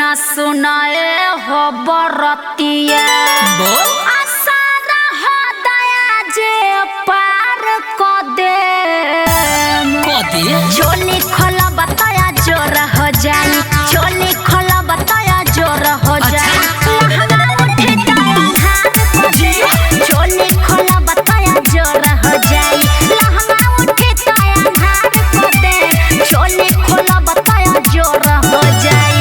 सुना सुनाए हो बरतिया आसारा हो दया जे पार को दे चोली खोला बताया जोर हो जाए चोली खोला बताया जोर हो जाए चोली खोला बताया जोर हो जाए लहंगा उठे ताया हाथ को दे चोली खोला बताया जोर हो जाए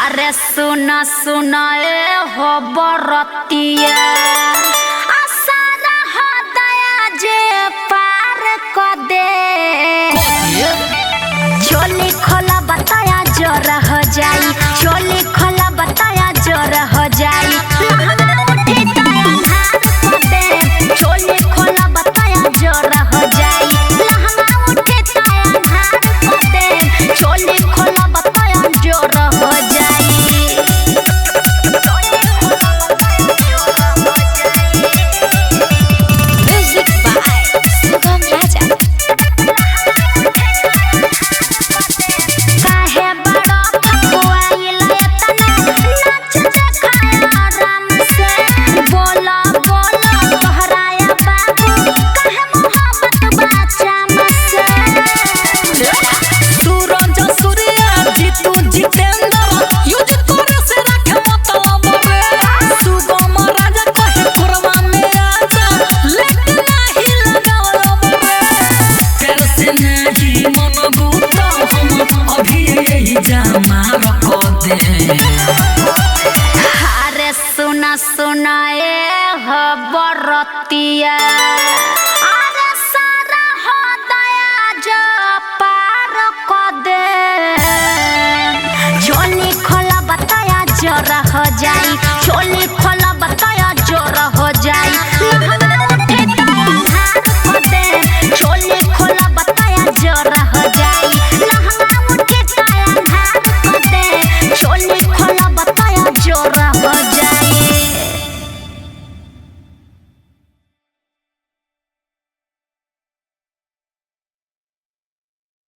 अरे सुना सुनाए हो बरतिया आसारा हो दया जे पार को दे चोली खोला बताया जोर हो जाए चोली खोला बताया जोर हो जाए उठे ताया हाथ को दे चोली खोला बताया जोर हो जाए लहंगा उठे ताया हाथ को दे चोली खोला बताया जोर हो जाए अरे सुना सुनाए हो बरतिया अरे सारा हो दया जो पार को दे चोली खोला बताया जोर हो जाए चोली